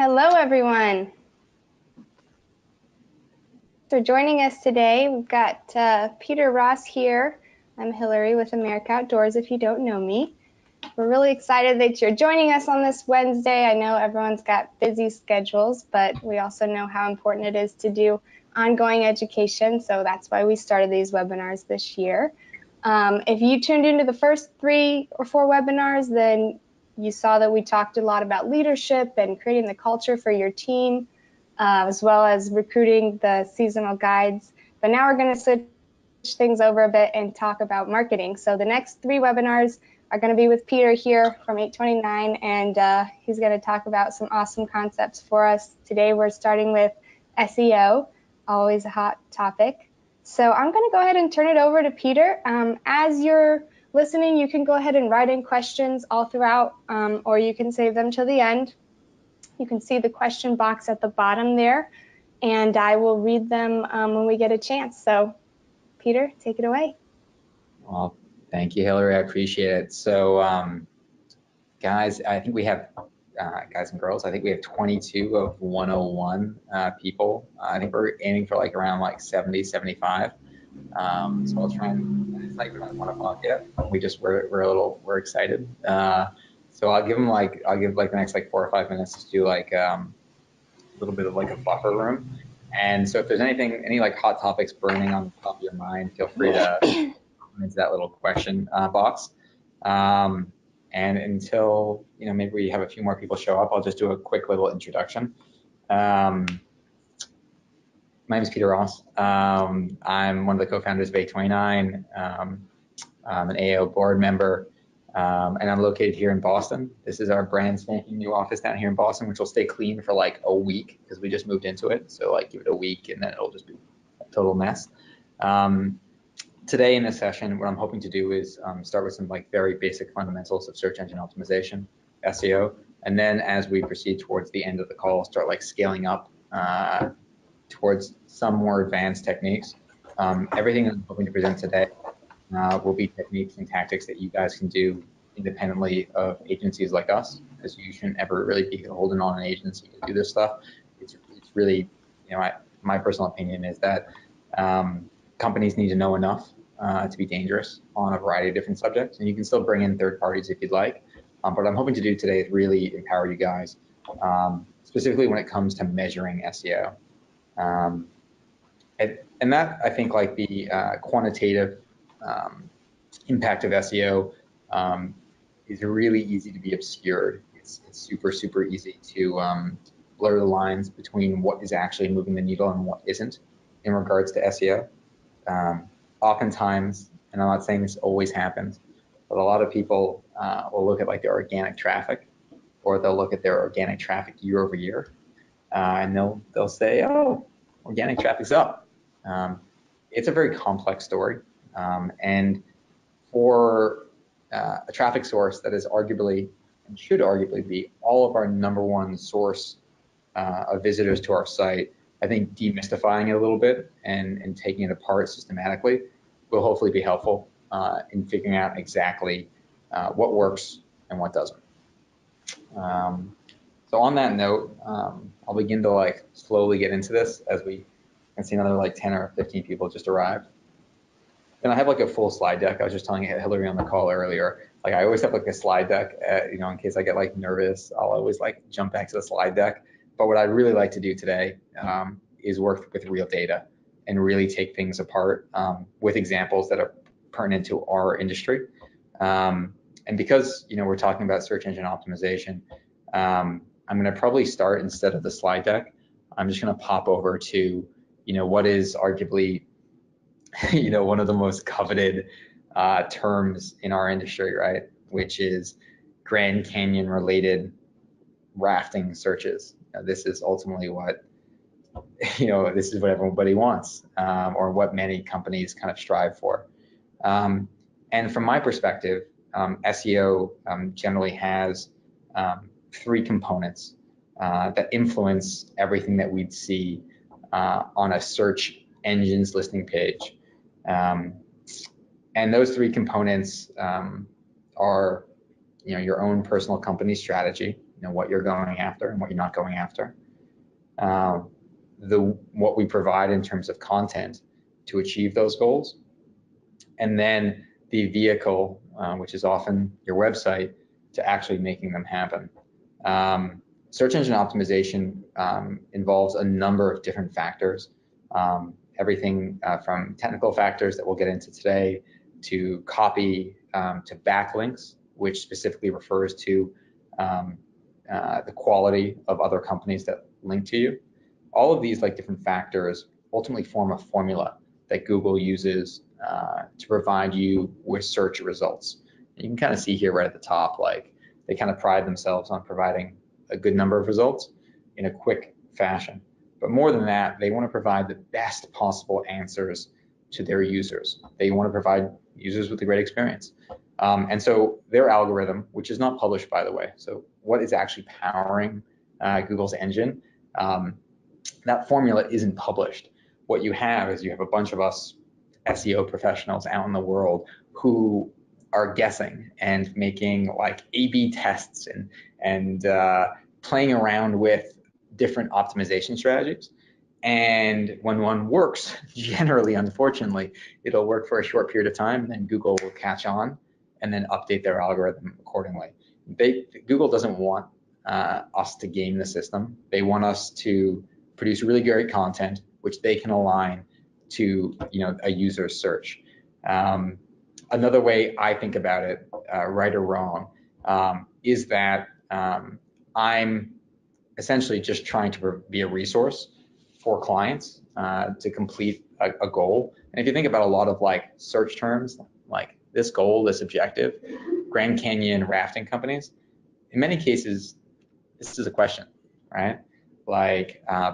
Hello, everyone. For joining us today, we've got Peter Ross here. I'm Hillary with America Outdoors, if you don't know me. We're really excited that you're joining us on this Wednesday. I know everyone's got busy schedules, but we also know how important it is to do ongoing education, so that's why we started these webinars this year. If you tuned into the first 3 or 4 webinars, then you saw that we talked a lot about leadership and creating the culture for your team, as well as recruiting the seasonal guides. But now we're going to switch things over a bit and talk about marketing. So the next 3 webinars are going to be with Peter here from 829, and he's going to talk about some awesome concepts for us. Today we're starting with SEO, always a hot topic. So I'm going to go ahead and turn it over to Peter. As you're listening, you can go ahead and write in questions all throughout, or you can save them till the end. You can see the question box at the bottom there, and I will read them when we get a chance. So, Peter, take it away. Well, thank you, Hillary. I appreciate it. So, guys, I think we have, guys and girls, I think we have 22 of 101 people. I think we're aiming for like around like 70, 75. So I'll try and, it's not even like 1 o'clock yet. We're excited. So I'll give the next like 4 or 5 minutes to do like a little bit of like a buffer room. And so if there's any like hot topics burning on the top of your mind, feel free to comment into that little question box. And until, maybe we have a few more people show up, I'll just do a quick little introduction. My name is Peter Ross. I'm one of the co-founders of 829. I'm an AO board member, and I'm located here in Boston. This is our brand spanking new office down here in Boston, which will stay clean for like a week because we just moved into it. So like give it a week and then it'll just be a total mess. Today in this session, what I'm hoping to do is start with some like very basic fundamentals of search engine optimization, SEO, and then as we proceed towards the end of the call, start like scaling up towards some more advanced techniques. Everything I'm hoping to present today will be techniques and tactics that you guys can do independently of agencies like us, because you shouldn't ever really be holding on an agency to do this stuff. It's really, my personal opinion is that companies need to know enough to be dangerous on a variety of different subjects, and you can still bring in third parties if you'd like. But what I'm hoping to do today is really empower you guys, specifically when it comes to measuring SEO. And that, I think, like the quantitative impact of SEO is really easy to be obscured. It's super, super easy to blur the lines between what is actually moving the needle and what isn't in regards to SEO. Oftentimes, and I'm not saying this always happens, but a lot of people will look at like their organic traffic, or they'll look at their organic traffic year over year, and they'll say, oh, organic traffic's up. It's a very complex story, and for a traffic source that is arguably and should arguably be all of our #1 source of visitors to our site, I think demystifying it a little bit and taking it apart systematically will hopefully be helpful in figuring out exactly what works and what doesn't. So on that note, I'll begin to like slowly get into this as we can see another like 10 or 15 people just arrived. And I have like a full slide deck. I was just telling Hillary on the call earlier, like I always have like a slide deck, in case I get like nervous, I'll always like jump back to the slide deck. But what I'd really like to do today is work with real data and really take things apart with examples that are pertinent to our industry. And because, we're talking about search engine optimization, I'm going to probably start, instead of the slide deck, I'm just going to pop over to, what is arguably, one of the most coveted terms in our industry, right? Which is Grand Canyon related rafting searches. This is ultimately what, this is what everybody wants, or what many companies kind of strive for. And from my perspective, SEO generally has 3 components that influence everything that we'd see on a search engine's listing page. And those 3 components are, your own personal company strategy, what you're going after and what you're not going after. What we provide in terms of content to achieve those goals, and then the vehicle, which is often your website, to actually making them happen. Search engine optimization involves a number of different factors, everything from technical factors that we'll get into today, to copy, to backlinks, which specifically refers to the quality of other companies that link to you. All of these different factors ultimately form a formula that Google uses to provide you with search results. You can kind of see here right at the top, they kind of pride themselves on providing a good number of results in a quick fashion. But more than that, they want to provide the best possible answers to their users. They want to provide users with a great experience. And so their algorithm, which is not published, by the way, so what is actually powering Google's engine, that formula isn't published. What you have is you have a bunch of us SEO professionals out in the world who are guessing and making A/B tests and playing around with different optimization strategies. And when one works, generally, unfortunately, it'll work for a short period of time, and then Google will catch on and then update their algorithm accordingly. Google doesn't want us to game the system. They want us to produce really great content, which they can align to a user's search. Another way I think about it, right or wrong, is that I'm essentially just trying to be a resource for clients to complete a goal. And if you think about a lot of search terms, like this goal, this objective, Grand Canyon rafting companies, in many cases, this is a question, right?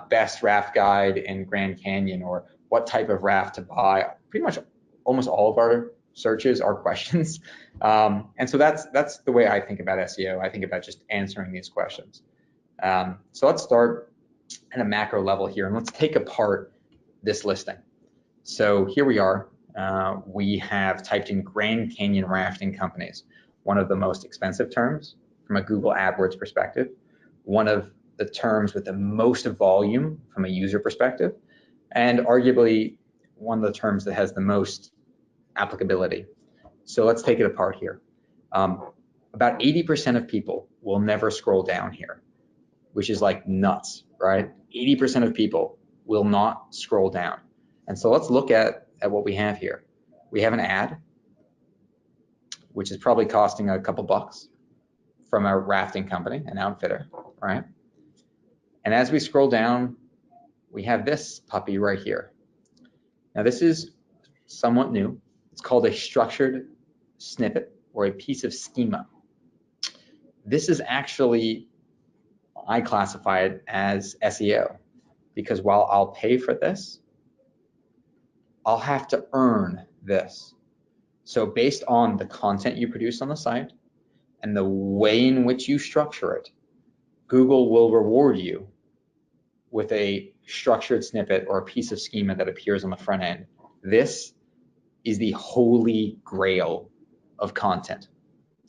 Best raft guide in Grand Canyon, or what type of raft to buy. Pretty much almost all of our searches are questions. And so that's the way I think about SEO. I think about just answering these questions. So let's start at a macro level here, and let's take apart this listing. So here we are. We have typed in Grand Canyon rafting companies, one of the most expensive terms from a Google AdWords perspective, one of the terms with the most volume from a user perspective, and arguably one of the terms that has the most applicability. So let's take it apart here. About 80% of people will never scroll down here, which is nuts, right? 80% of people will not scroll down. And so let's look at what we have here. We have an ad, which is probably costing a couple bucks, from a rafting company, an outfitter, right? And as we scroll down, we have this puppy right here. Now this is somewhat new. It's called a structured snippet, or a piece of schema. This is actually, I classify it as SEO, because while I'll pay for this, I'll have to earn this. So based on the content you produce on the site and the way in which you structure it, Google will reward you with a structured snippet or a piece of schema that appears on the front end. This is the holy grail of content.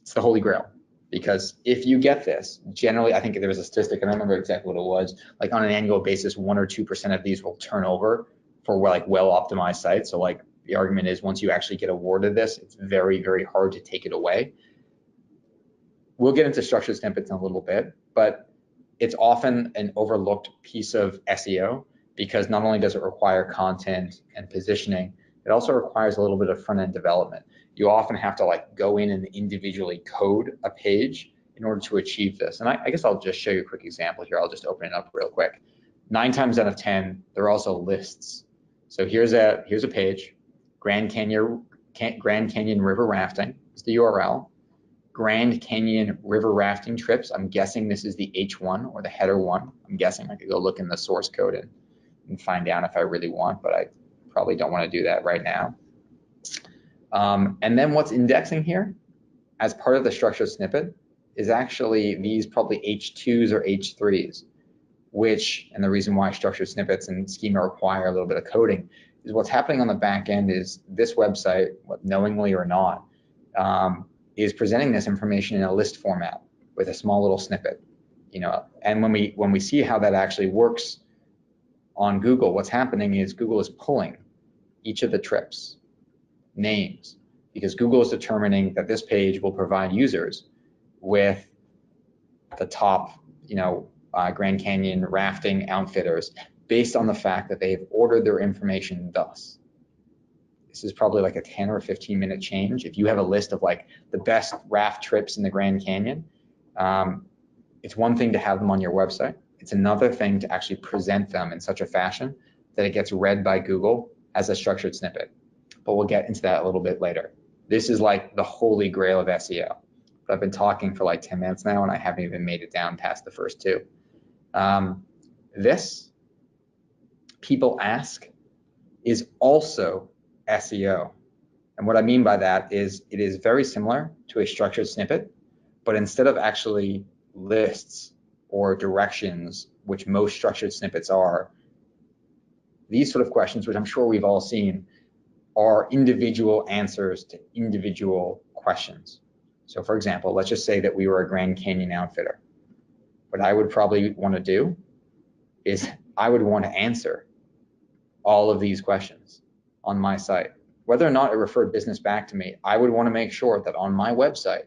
It's the holy grail, because if you get this, generally, I think there was a statistic, I don't remember exactly what it was, on an annual basis, 1 or 2% of these will turn over for well-optimized sites. So the argument is, once you actually get awarded this, it's very, very hard to take it away. We'll get into structured snippets in a little bit, but it's often an overlooked piece of SEO, because not only does it require content and positioning, it also requires a little bit of front-end development. You often have to go in and individually code a page in order to achieve this. And I guess I'll just show you a quick example here. I'll just open it up real quick. 9 times out of 10, they're also lists. So here's a page, Grand Canyon River Rafting is the URL. Grand Canyon River Rafting trips. I'm guessing this is the H1 or the header one. I'm guessing. I could go look in the source code and find out if I really want, but I probably don't want to do that right now. And then what's indexing here as part of the structured snippet is actually these probably H2s or H3s, which, and the reason why structured snippets and schema require a little bit of coding, is what's happening on the back end is this website, knowingly or not, is presenting this information in a list format with a small little snippet. And when we see how that actually works on Google, what's happening is Google is pulling each of the trips names, because Google is determining that this page will provide users with the top, Grand Canyon rafting outfitters based on the fact that they've ordered their information thus. This is probably like a 10 or 15-minute change. If you have a list of like the best raft trips in the Grand Canyon, it's one thing to have them on your website. It's another thing to actually present them in such a fashion that it gets read by Google as a structured snippet. But we'll get into that a little bit later. This is like the holy grail of SEO. But I've been talking for like 10 minutes now, and I haven't even made it down past the first two. This, people ask, is also SEO. And what I mean by that is it is very similar to a structured snippet, but instead of actually lists or directions, which most structured snippets are, these sort of questions, which I'm sure we've all seen, are individual answers to individual questions. So for example, let's just say that we were a Grand Canyon outfitter. What I would probably want to do is I would want to answer all of these questions on my site. Whether or not it referred business back to me, I would want to make sure that on my website,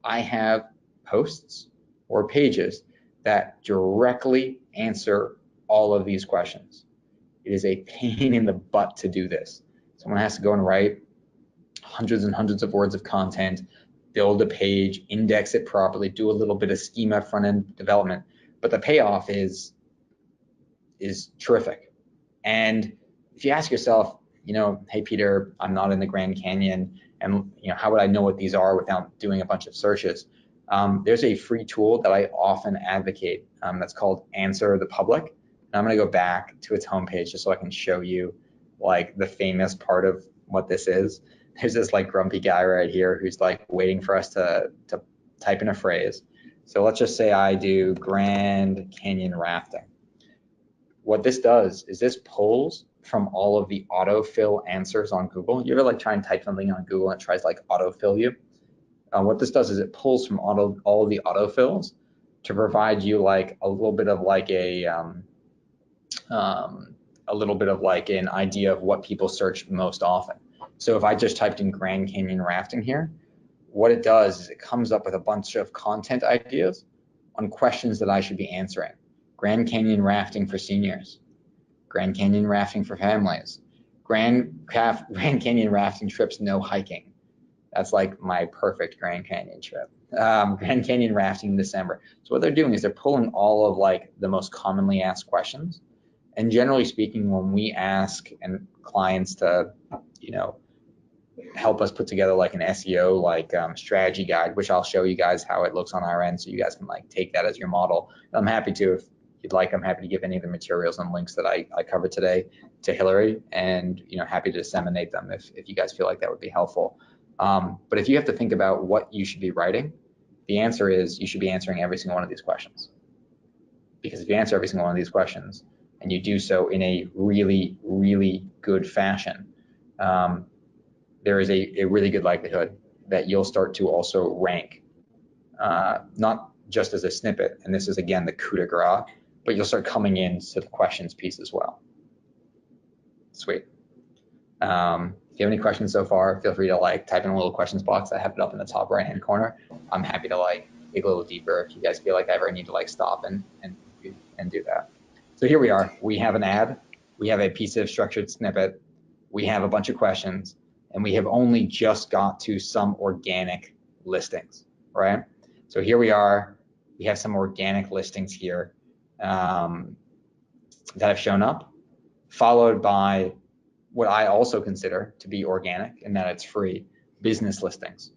I have posts or pages that directly answer all of these questions. It is a pain in the butt to do this. Someone has to go and write hundreds and hundreds of words of content, build a page, index it properly, do a little bit of schema front-end development, but the payoff is terrific. And if you ask yourself, hey Peter, I'm not in the Grand Canyon, and how would I know what these are without doing a bunch of searches? There's a free tool that I often advocate that's called Answer the Public. And I'm going to go back to its homepage just so I can show you like the famous part of what this is. There's this like grumpy guy right here who's like waiting for us to type in a phrase. So let's just say I do Grand Canyon rafting. What this does is this pulls from all of the autofill answers on Google. You ever like try and type something on Google and it tries like autofill you? What this does is it pulls from all of the autofills to provide you like a little bit of like an idea of what people search most often. So if I just typed in Grand Canyon rafting here, what it does is it comes up with a bunch of content ideas on questions that I should be answering. Grand Canyon rafting for seniors, Grand Canyon rafting for families, Grand Canyon rafting trips, no hiking. That's like my perfect Grand Canyon trip. Grand Canyon rafting in December. So what they're doing is they're pulling all of like the most commonly asked questions. And generally speaking, when we ask and clients to, help us put together like an SEO like strategy guide, which I'll show you guys how it looks on our end, so you guys can like take that as your model. I'm happy to, if you'd like, I'm happy to give any of the materials and links that I covered today to Hillary, and happy to disseminate them if you guys feel like that would be helpful. But if you have to think about what you should be writing, the answer is you should be answering every single one of these questions. Because if you answer every single one of these questions and you do so in a really, really good fashion, there is a really good likelihood that you'll start to also rank, not just as a snippet, and this is again the coup de grace, but you'll start coming into the questions piece as well. Sweet. If you have any questions so far, feel free to like type in a little questions box. I have it up in the top right hand corner. I'm happy to like dig a little deeper if you guys feel like I ever need to like stop and do that. So here we are. We have an ad. We have a piece of structured snippet. We have a bunch of questions, and we have only just got to some organic listings, right? So here we are. We have some organic listings here that have shown up, followed by what I also consider to be organic, in that it's free, business listings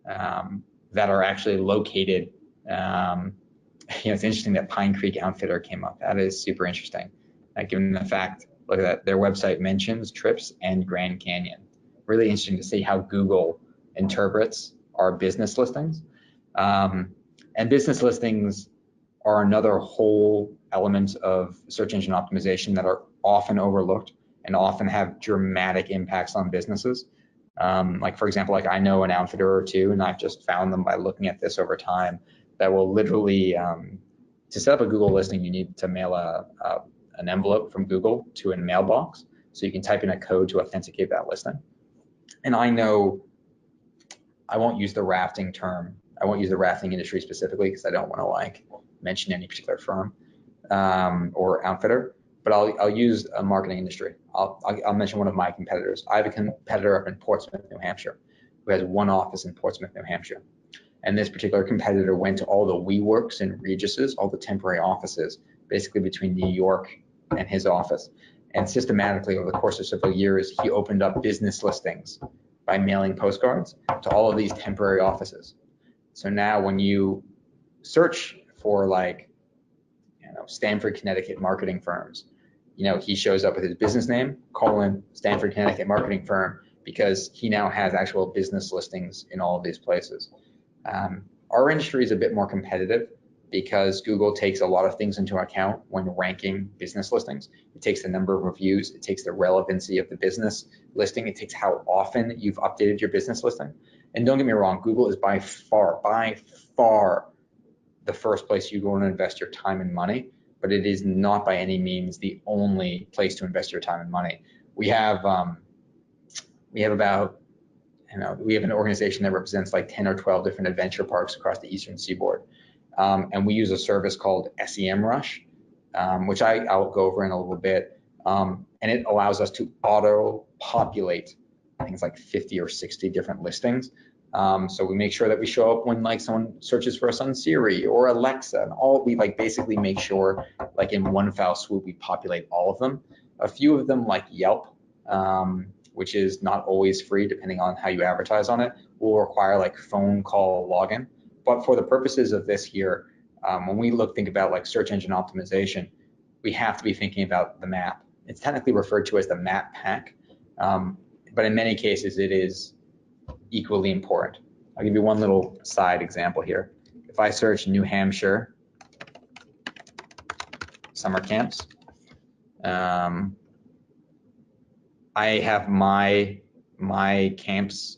that are actually located. It's interesting that Pine Creek Outfitter came up. That is super interesting, given the fact, look at that, their website mentions trips and Grand Canyon. Really interesting to see how Google interprets our business listings. And business listings are another whole element of search engine optimization that are often overlooked and often have dramatic impacts on businesses. Like for example, like I know an outfitter or two, and I've just found them by looking at this over time, that will literally to set up a Google listing, you need to mail an envelope from Google to a mailbox, so you can type in a code to authenticate that listing. And I know I won't use the rafting term. I won't use the rafting industry specifically because I don't want to like mention any particular firm or outfitter, but I'll use a marketing industry. I'll mention one of my competitors. I have a competitor up in Portsmouth, New Hampshire, who has one office in Portsmouth, New Hampshire. And this particular competitor went to all the WeWorks and Reguses, all the temporary offices, basically between New York and his office. And systematically over the course of several years, he opened up business listings by mailing postcards to all of these temporary offices. So now when you search for like, Stamford, Connecticut marketing firms, he shows up with his business name, Stamford, Connecticut marketing firm, because he now has actual business listings in all of these places. Our industry is a bit more competitive because Google takes a lot of things into account when ranking business listings. It takes the number of reviews, it takes the relevancy of the business listing, it takes how often you've updated your business listing. And don't get me wrong, Google is by far the first place you go to invest your time and money, but it is not by any means the only place to invest your time and money. We have about, we have an organization that represents like 10 or 12 different adventure parks across the eastern seaboard. And we use a service called SEMRush, which I'll go over in a little bit. And it allows us to auto-populate, I think it's like 50 or 60 different listings. So we make sure that we show up when like someone searches for us on Siri or Alexa, and we like basically make sure like in one foul swoop we populate all of them. A few of them like Yelp, which is not always free depending on how you advertise on it, will require like phone call login. But for the purposes of this here, when we think about like search engine optimization, we have to be thinking about the map. It's technically referred to as the map pack, but in many cases it is equally important. I'll give you one little side example here. If I search New Hampshire summer camps, I have my camps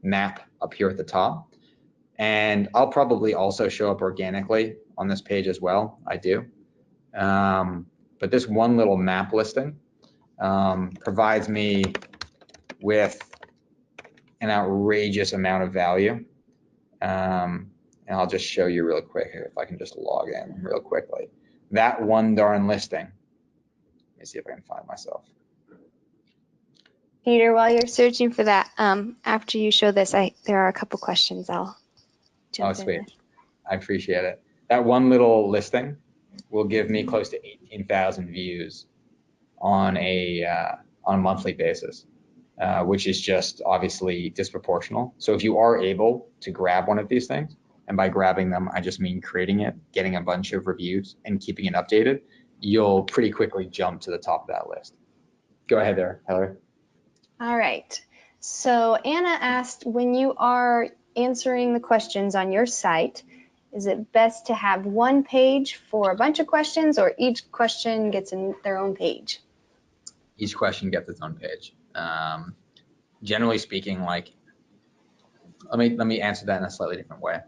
map up here at the top, and I'll probably also show up organically on this page as well. I do, but this one little map listing provides me with an outrageous amount of value. And I'll just show you real quick here if I can just log in real quickly. That one darn listing. Let me see if I can find myself. Peter, while you're searching for that, after you show this, there are a couple questions I'll jump in. Oh, sweet. I appreciate it. That one little listing will give me close to 18,000 views on a monthly basis. Which is just obviously disproportional. So if you are able to grab one of these things, and by grabbing them, I just mean creating it, getting a bunch of reviews, and keeping it updated, you'll pretty quickly jump to the top of that list. Go ahead there, Heather. All right. So Anna asked, when you are answering the questions on your site, is it best to have one page for a bunch of questions, or each question gets in their own page? Each question gets its own page. Generally speaking, like, let me answer that in a slightly different way.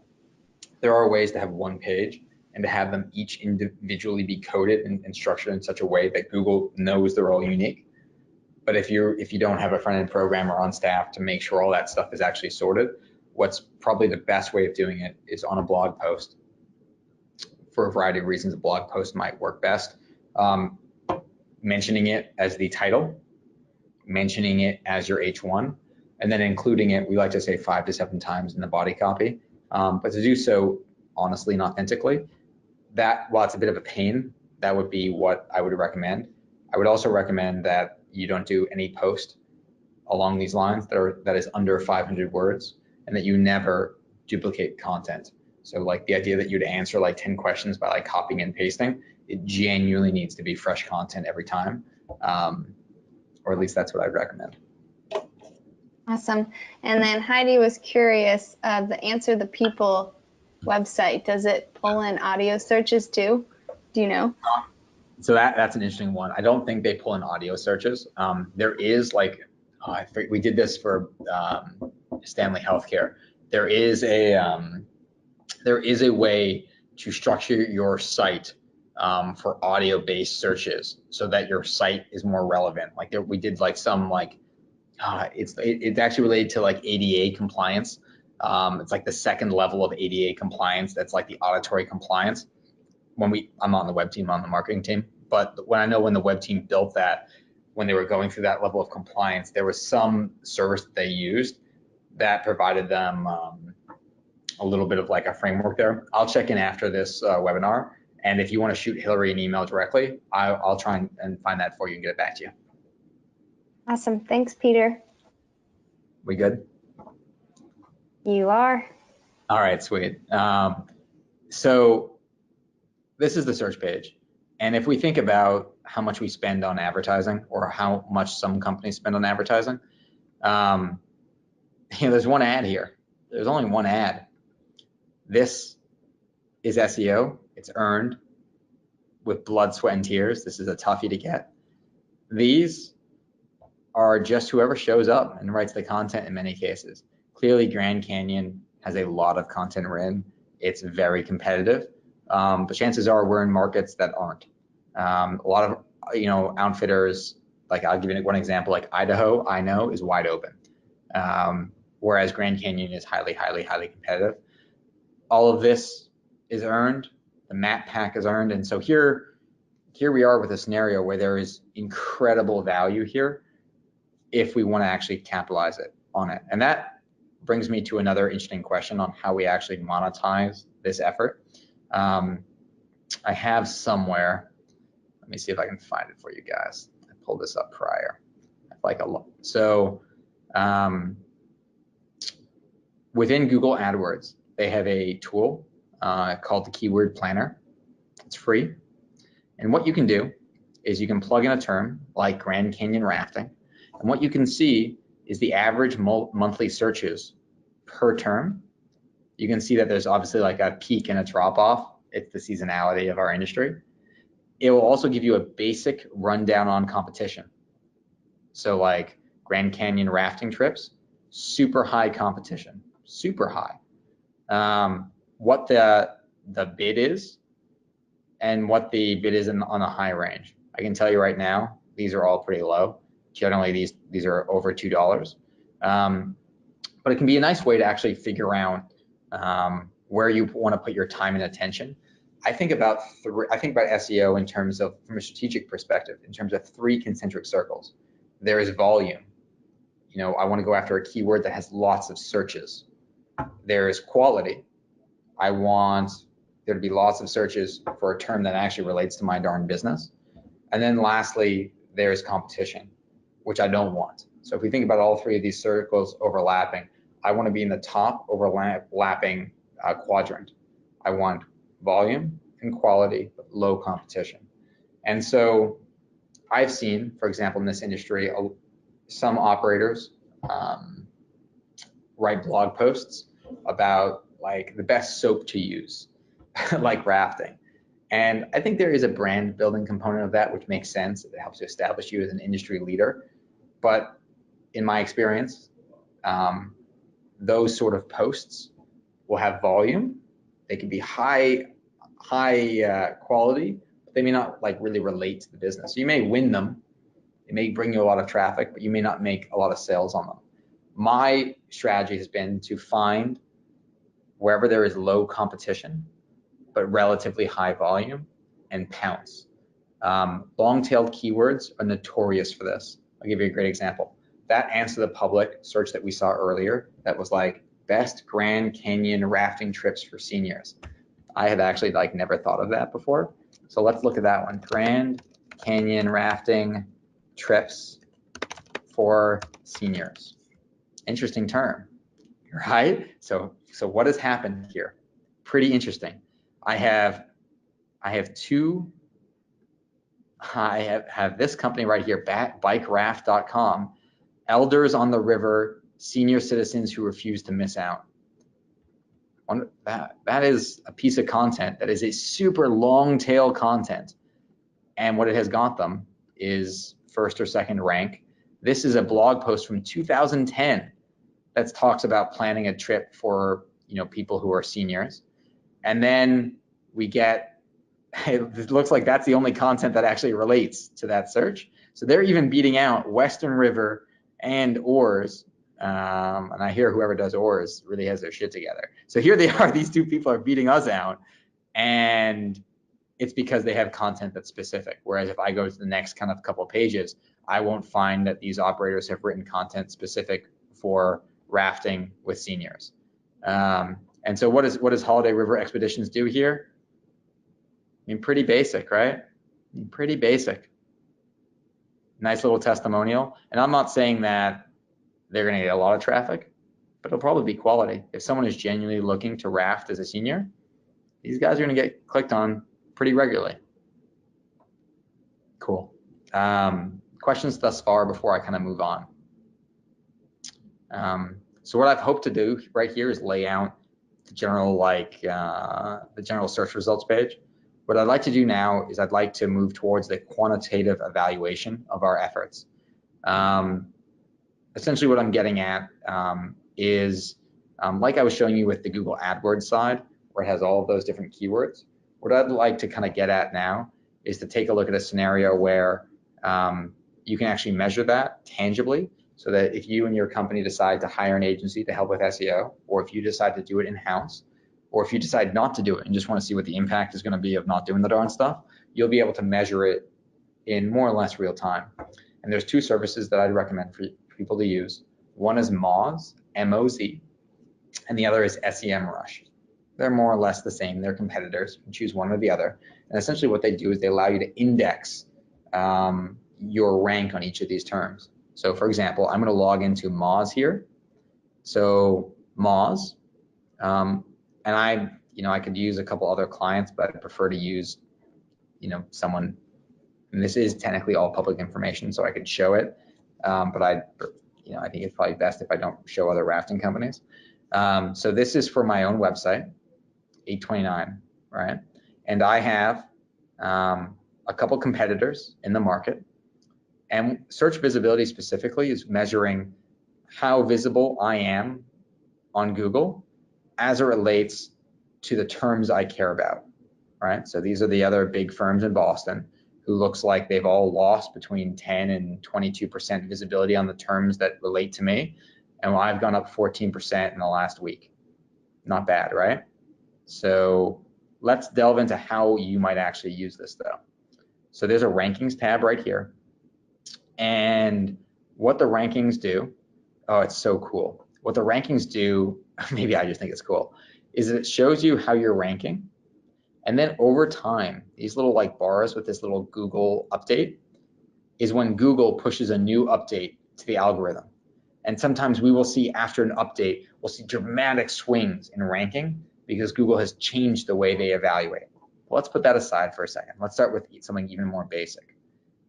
There are ways to have one page and to have them each individually be coded and structured in such a way that Google knows they're all unique. But if you don't have a front-end programmer on staff to make sure all that stuff is actually sorted, what's probably the best way of doing it is on a blog post. For a variety of reasons, a blog post might work best. Mentioning it as the title, mentioning it as your H1, and then including it, we like to say 5 to 7 times in the body copy. But to do so honestly and authentically, while it's a bit of a pain, that would be what I would recommend. I would also recommend that you don't do any post along these lines that is under 500 words, and that you never duplicate content. So like the idea that you'd answer like 10 questions by like copying and pasting, it genuinely needs to be fresh content every time. Or at least that's what I'd recommend. Awesome. And then Heidi was curious, the Answer the People website, does it pull in audio searches too? Do you know? So that's an interesting one. I don't think they pull in audio searches. There is like, we did this for Stanley Healthcare. There is a way to structure your site for audio-based searches so that your site is more relevant. Like we did like some like, it's actually related to like ADA compliance. It's like the second level of ADA compliance. That's like the auditory compliance. I'm on the web team, I'm on the marketing team, but when the web team built that, when they were going through that level of compliance, there was some service that they used that provided them a little bit of like a framework there. I'll check in after this webinar, and if you want to shoot Hillary an email directly, I'll try and find that for you and get it back to you. Awesome. Thanks, Peter. We good? You are. All right, sweet. So this is the search page. And if we think about how much we spend on advertising, or how much some companies spend on advertising, there's one ad here. There's only one ad. This is SEO. It's earned with blood, sweat, and tears. This is a toughie to get. These are just whoever shows up and writes the content in many cases. Clearly, Grand Canyon has a lot of content written. It's very competitive, but chances are we're in markets that aren't. A lot of outfitters, like I'll give you one example, like Idaho, I know, is wide open, whereas Grand Canyon is highly, highly, highly competitive. All of this is earned. The map pack is earned, and so here we are with a scenario where there is incredible value here if we want to actually capitalize on it. And that brings me to another interesting question on how we actually monetize this effort. I have somewhere, let me see if I can find it for you guys. I pulled this up prior. So within Google AdWords, they have a tool called the Keyword Planner. It's free. And what you can do is you can plug in a term like Grand Canyon rafting. And what you can see is the average monthly searches per term. You can see that there's obviously like a peak and a drop off. It's the seasonality of our industry. It will also give you a basic rundown on competition. So like Grand Canyon rafting trips, super high competition, super high. What the bid is and what the bid is on a high range. I can tell you right now, these are all pretty low. Generally, these are over $2. But it can be a nice way to actually figure out where you want to put your time and attention. I think about SEO in terms of, from a strategic perspective, in terms of 3 concentric circles. There is volume. I want to go after a keyword that has lots of searches. There is quality. I want there to be lots of searches for a term that actually relates to my darn business. And then lastly, there's competition, which I don't want. So if we think about all 3 of these circles overlapping, I want to be in the top overlapping quadrant. I want volume and quality, but low competition. And so I've seen, for example, in this industry, some operators write blog posts about like the best soap to use, like Rafting. And I think there is a brand building component of that, which makes sense. It helps to establish you as an industry leader. But in my experience, those sort of posts will have volume. They can be high quality, but they may not like really relate to the business. So you may win them. It may bring you a lot of traffic, but you may not make a lot of sales on them. My strategy has been to find wherever there is low competition, but relatively high volume, and pounce. Long-tailed keywords are notorious for this. I'll give you a great example. That answer the public search that we saw earlier, that was like best Grand Canyon rafting trips for seniors. I had actually like never thought of that before. So let's look at that one. Grand Canyon rafting trips for seniors. Interesting term, right? So what has happened here? Pretty interesting. I have this company right here, bikeraft.com, elders on the river, senior citizens who refuse to miss out. That is a piece of content that is a super long tail content. And what it has got them is first or second rank. This is a blog post from 2010 that talks about planning a trip for people who are seniors. And then we get, it looks like that's the only content that actually relates to that search. So they're even beating out Western River and Oars. And I hear whoever does Oars really has their shit together. So here they are, these two people are beating us out, and it's because they have content that's specific. Whereas if I go to the next kind of couple of pages, I won't find that these operators have written content specific for rafting with seniors. And so what does Holiday River Expeditions do here? I mean, pretty basic, right? I mean, pretty basic. Nice little testimonial. And I'm not saying that they're going to get a lot of traffic, but it'll probably be quality. If someone is genuinely looking to raft as a senior, these guys are going to get clicked on pretty regularly. Cool. Questions thus far before I kind of move on? So what I've hoped to do right here is lay out the general the general search results page. What I'd like to do now is I'd like to move towards the quantitative evaluation of our efforts. Essentially what I'm getting at is like I was showing you with the Google AdWords side, where it has all of those different keywords. What I'd like to kind of get at now is to take a look at a scenario where you can actually measure that tangibly, so that if you and your company decide to hire an agency to help with SEO, or if you decide to do it in-house, or if you decide not to do it and just want to see what the impact is going to be of not doing the darn stuff, you'll be able to measure it in more or less real time. And there's two services that I'd recommend for people to use. One is Moz, M-O-Z, and the other is SEMRush. They're more or less the same. They're competitors. You can choose one or the other. And essentially what they do is they allow you to index your rank on each of these terms. So for example, I'm going to log into Moz here. So Moz, and I could use a couple other clients, but I prefer to use, someone, and this is technically all public information, so I could show it. But I think it's probably best if I don't show other rafting companies. So this is for my own website, 829, right? And I have a couple competitors in the market. And search visibility specifically is measuring how visible I am on Google as it relates to the terms I care about, right? So these are the other big firms in Boston who looks like they've all lost between 10 and 22% visibility on the terms that relate to me. And I've gone up 14% in the last week. Not bad, right? So let's delve into how you might actually use this though. So there's a rankings tab right here. And what the rankings do, oh, it's so cool. What the rankings do, maybe I just think it's cool, is that it shows you how you're ranking. And then over time, these little bars with this little Google update is when Google pushes a new update to the algorithm. And sometimes we will see after an update, we'll see dramatic swings in ranking because Google has changed the way they evaluate. Well, let's put that aside for a second. Let's start with something even more basic.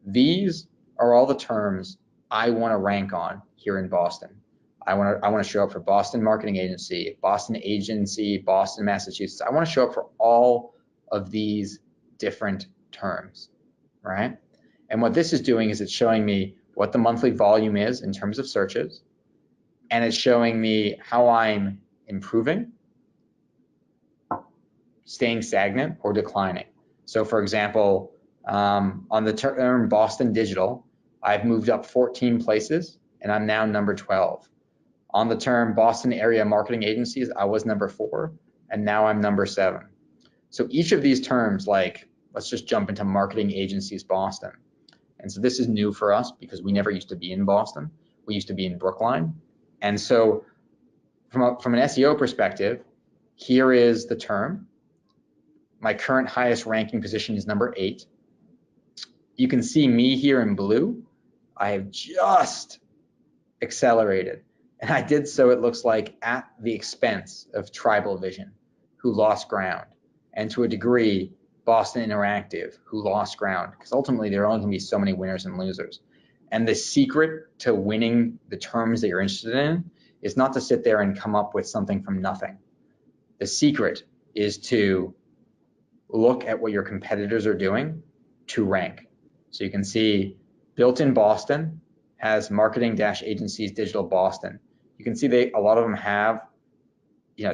These are all the terms I want to rank on here in Boston. I want to show up for Boston Marketing Agency, Boston Agency, Boston, Massachusetts. I want to show up for all of these different terms, right? And what this is doing is it's showing me what the monthly volume is in terms of searches, and it's showing me how I'm improving, staying stagnant, or declining. So for example, on the term Boston Digital, I've moved up 14 places and I'm now number 12. On the term Boston Area Marketing Agencies, I was number 4 and now I'm number 7. So each of these terms, let's just jump into Marketing Agencies Boston. And so this is new for us because we never used to be in Boston. We used to be in Brookline. And so from an SEO perspective, here is the term. My current highest ranking position is number 8. You can see me here in blue. I have just accelerated. And I did so, it looks like, at the expense of Tribal Vision, who lost ground. And to a degree, Boston Interactive, who lost ground. Because ultimately, there are only going to be so many winners and losers. And the secret to winning the terms that you're interested in is not to sit there and come up with something from nothing. The secret is to look at what your competitors are doing to rank. So you can see built-in Boston has marketing-agencies digital Boston. You can see a lot of them have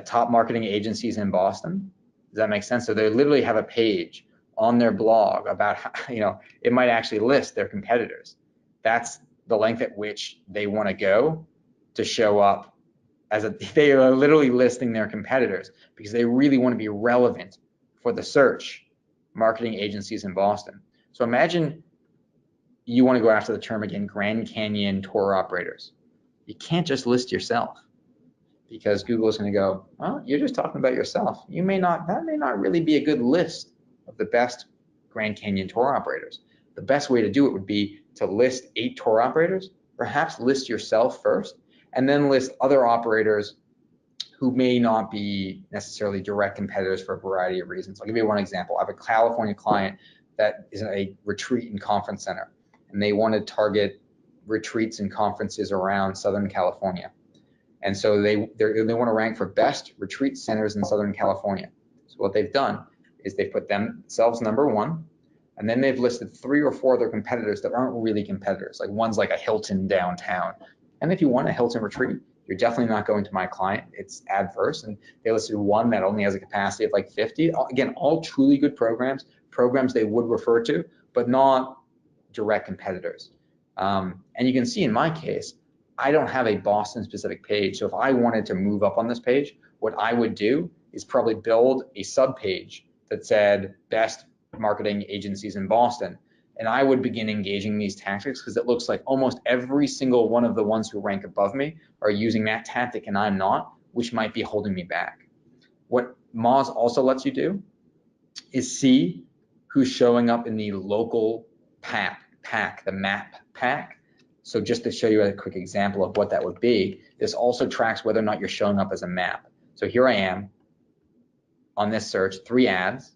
top marketing agencies in Boston. Does that make sense? So they literally have a page on their blog about how, it might actually list their competitors. That's the length at which they want to go to show up they are literally listing their competitors because they really want to be relevant for the search marketing agencies in Boston. So imagine you want to go after the term again, Grand Canyon tour operators. You can't just list yourself because Google is going to go, well, you're just talking about yourself. That may not really be a good list of the best Grand Canyon tour operators. The best way to do it would be to list 8 tour operators, perhaps list yourself first, and then list other operators who may not be necessarily direct competitors for a variety of reasons. I'll give you one example. I have a California client that is a retreat and conference center, and they want to target retreats and conferences around Southern California. And so they want to rank for best retreat centers in Southern California. So what they've done is they've put themselves number 1, and then they've listed 3 or 4 other competitors that aren't really competitors. Like one's like a Hilton downtown. And if you want a Hilton retreat, you're definitely not going to my client. It's adverse. And they listed one that only has a capacity of like 50. Again, all truly good programs they would refer to, but not direct competitors. And you can see in my case, I don't have a Boston specific page. So if I wanted to move up on this page, what I would do is probably build a sub page that said best marketing agencies in Boston. And I would begin engaging these tactics because it looks like almost every single one of the ones who rank above me are using that tactic and I'm not, which might be holding me back. What Moz also lets you do is see who's showing up in the local pack, the map pack. So just to show you a quick example of what that would be, this also tracks whether or not you're showing up as a map. So here I am on this search, 3 ads.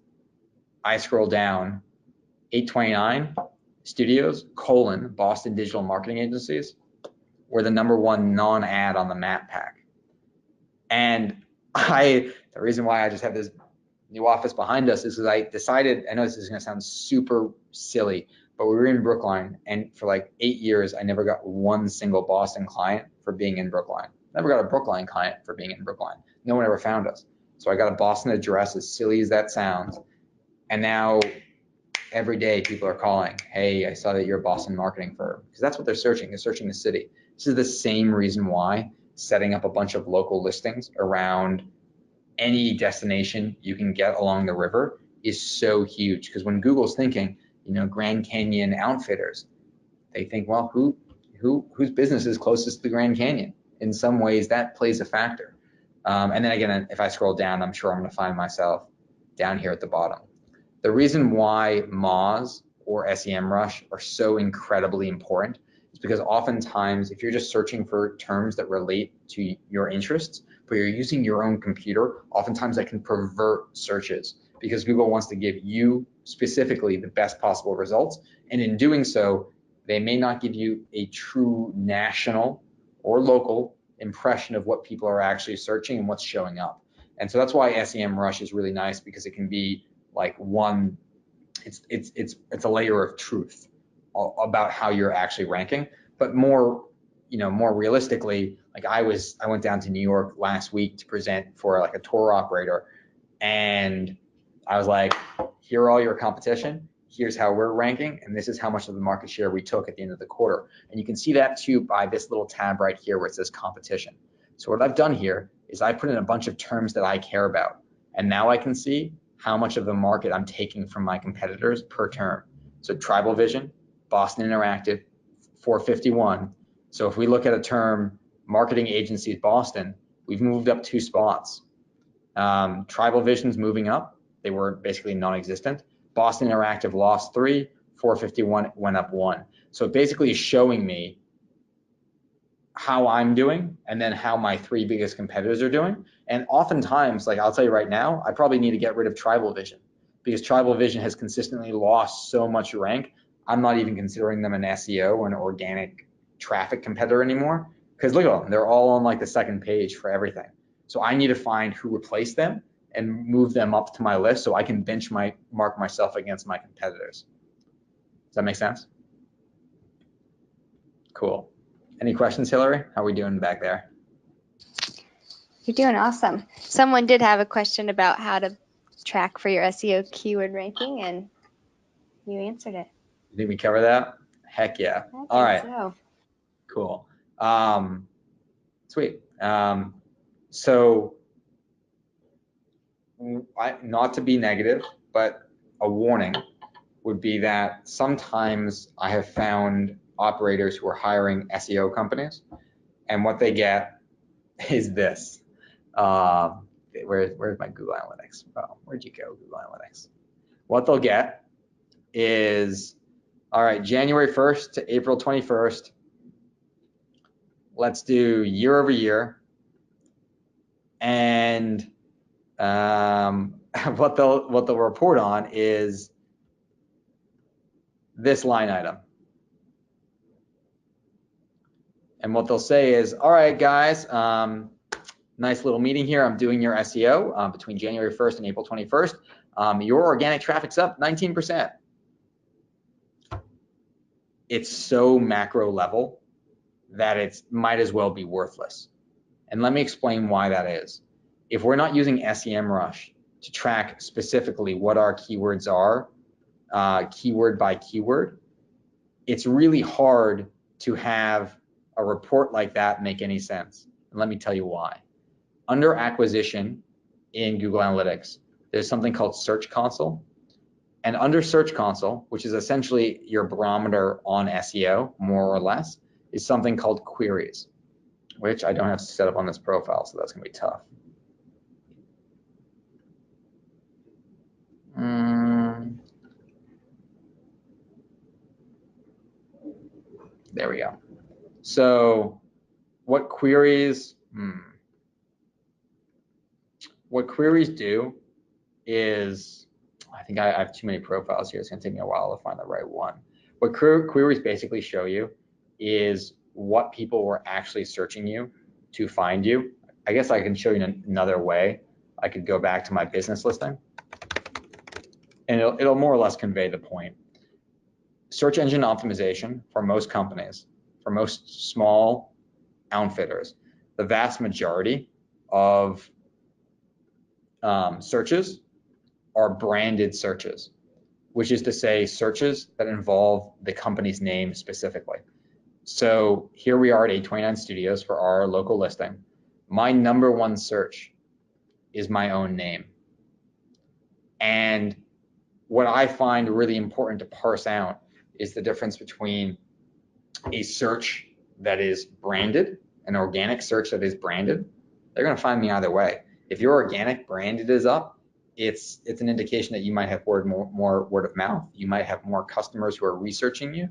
I scroll down, 829 studios, Boston Digital Marketing Agencies, were the number 1 non-ad on the map pack. And the reason why I just have this new office behind us is because I decided, I know this is going to sound super silly, but we were in Brookline, and for like 8 years, I never got one single Boston client for being in Brookline. Never got a Brookline client for being in Brookline. No one ever found us. So I got a Boston address, as silly as that sounds, and now every day people are calling, hey, I saw that you're a Boston marketing firm, because that's what they're searching. They're searching the city. This is the same reason why setting up a bunch of local listings around any destination you can get along the river is so huge, because when Google's thinking, Grand Canyon outfitters, they think, well, whose business is closest to the Grand Canyon? In some ways, that plays a factor. And then again, if I scroll down, I'm sure I'm going to find myself down here at the bottom. The reason why Moz or SEMRush are so incredibly important is because oftentimes, if you're just searching for terms that relate to your interests, but you're using your own computer, oftentimes that can pervert searches because Google wants to give you specifically the best possible results. And in doing so, they may not give you a true national or local impression of what people are actually searching and what's showing up. And so that's why SEMRush is really nice, because it can be like it's a layer of truth about how you're actually ranking. But more realistically, like I went down to New York last week to present for like a tour operator, and I was like, here are all your competition, here's how we're ranking, and this is how much of the market share we took at the end of the quarter. And you can see that too by this little tab right here where it says competition. So what I've done here is I put in a bunch of terms that I care about, and now I can see how much of the market I'm taking from my competitors per term. So Tribal Vision, Boston Interactive, 451. So if we look at a term, marketing agencies Boston, we've moved up 2 spots. Tribal Vision's moving up. They were basically non-existent. Boston Interactive lost 3, 451 went up 1. So it basically is showing me how I'm doing and then how my 3 biggest competitors are doing. And oftentimes, like I'll tell you right now, I probably need to get rid of Tribal Vision because Tribal Vision has consistently lost so much rank. I'm not even considering them an SEO or an organic traffic competitor anymore, because look at them, they're all on like the 2nd page for everything. So I need to find who replaced them and move them up to my list so I can benchmark myself against my competitors. Does that make sense? Cool. Any questions, Hillary? How are we doing back there? You're doing awesome. Someone did have a question about how to track for your SEO keyword ranking, and you answered it. You think we cover that? Heck yeah. All right. So. Cool. Sweet. So not to be negative, but a warning would be that sometimes I have found operators who are hiring SEO companies, and what they get is this. Where's my Google Analytics? Oh, where'd you go, Google Analytics? What they'll get is, all right, January 1st to April 21st, let's do year over year. And what they'll report on is this line item. And what they'll say is, all right, guys, nice little meeting here. I'm doing your SEO between January 1st and April 21st. Your organic traffic's up 19%. It's so macro level that it might as well be worthless. And let me explain why that is. If we're not using SEMRush to track specifically what our keywords are, keyword by keyword, it's really hard to have a report like that make any sense. And let me tell you why. Under acquisition in Google Analytics, there's something called Search Console. And under Search Console, which is essentially your barometer on SEO, more or less, is something called queries, which I don't have set up on this profile, so that's going to be tough. There we go. So what queries do is, I think I have too many profiles here. It's going to take me a while to find the right one. What queries basically show you is what people were actually searching you to find you. I guess I can show you another way. I could go back to my business listing, and it'll more or less convey the point. Search engine optimization for most companies, for most small outfitters, the vast majority of searches are branded searches, which is to say searches that involve the company's name specifically. So here we are at 829 Studios for our local listing. My number one search is my own name. And what I find really important to parse out is the difference between a search that is branded, an organic search that is branded. They're going to find me either way. If your organic branded is up, it's an indication that you might have more word of mouth. You might have more customers who are researching you.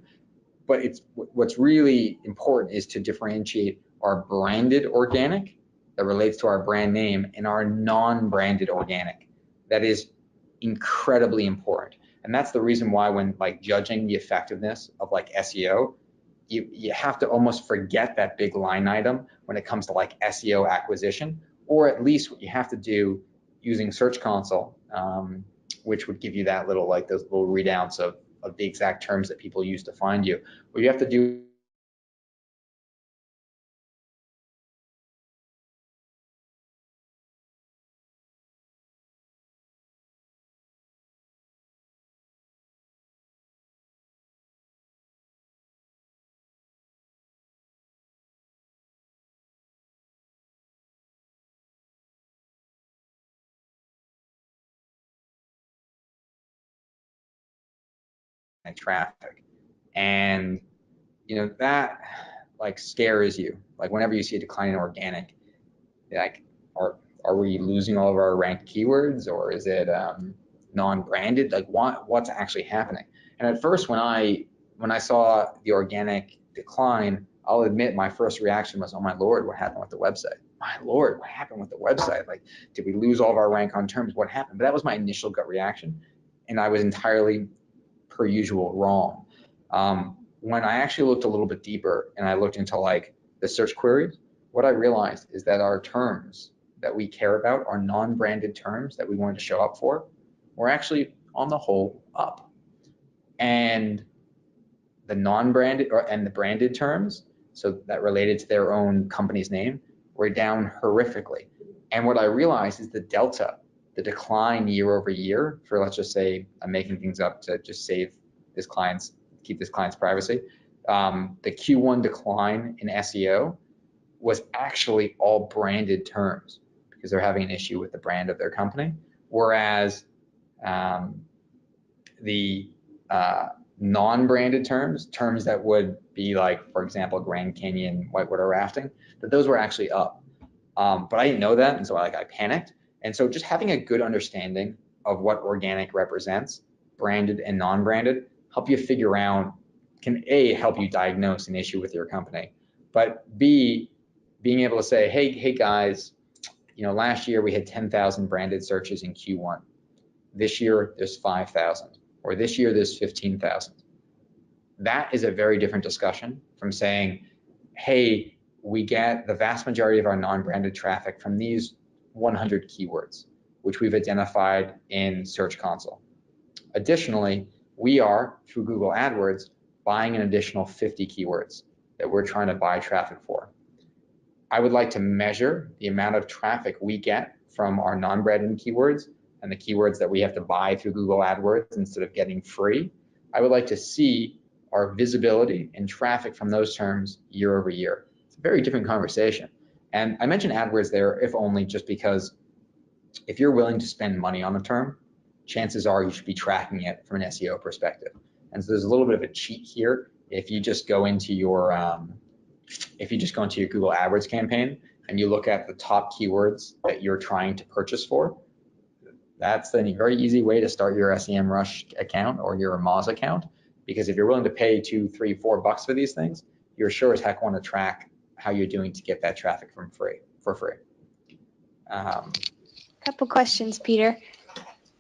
But what's really important is to differentiate our branded organic that relates to our brand name and our non-branded organic. That is incredibly important. And that's the reason why when like judging the effectiveness of like SEO, you have to almost forget that big line item when it comes to like SEO acquisition, or at least what you have to do using Search Console, which would give you that little, like those little readouts of the exact terms that people use to find you. What you have to do traffic, and you know that like scares you. Like whenever you see a decline in organic, like are we losing all of our ranked keywords, or is it non-branded? Like what's actually happening? And at first, when I saw the organic decline, I'll admit my first reaction was, oh my Lord, what happened with the website? My Lord, what happened with the website? Like, did we lose all of our rank on terms? What happened? But that was my initial gut reaction, and I was entirely, per usual, wrong. When I actually looked a little bit deeper and I looked into like the search queries, what I realized is that our terms that we care about, our non-branded terms that we wanted to show up for, were actually on the whole up. And the non-branded and the branded terms, so that related to their own company's name, were down horrifically. And what I realized is the delta the decline year over year for, let's just say, I'm making things up to just keep this client's privacy. The Q1 decline in SEO was actually all branded terms because they're having an issue with the brand of their company. Whereas the non-branded terms that would be like, for example, Grand Canyon, whitewater rafting, that those were actually up. But I didn't know that, and so I panicked. And so just having a good understanding of what organic represents, branded and non-branded, help you figure out, can A, help you diagnose an issue with your company, but B, being able to say, hey guys, last year we had 10,000 branded searches in Q1. This year there's 5,000, or this year there's 15,000. That is a very different discussion from saying, hey, we get the vast majority of our non-branded traffic from these 100 keywords, which we've identified in Search Console. Additionally, we are, through Google AdWords, buying an additional 50 keywords that we're trying to buy traffic for. I would like to measure the amount of traffic we get from our non-branded keywords and the keywords that we have to buy through Google AdWords instead of getting free. I would like to see our visibility and traffic from those terms year over year. It's a very different conversation. And I mentioned AdWords there, if only just because if you're willing to spend money on a term, chances are you should be tracking it from an SEO perspective. And so there's a little bit of a cheat here. If you just go into your Google AdWords campaign and you look at the top keywords that you're trying to purchase for, that's a very easy way to start your SEMRush account or your Moz account. Because if you're willing to pay $2, $3, $4 for these things, you're sure as heck want to track how you're doing to get that traffic for free. Couple questions, Peter.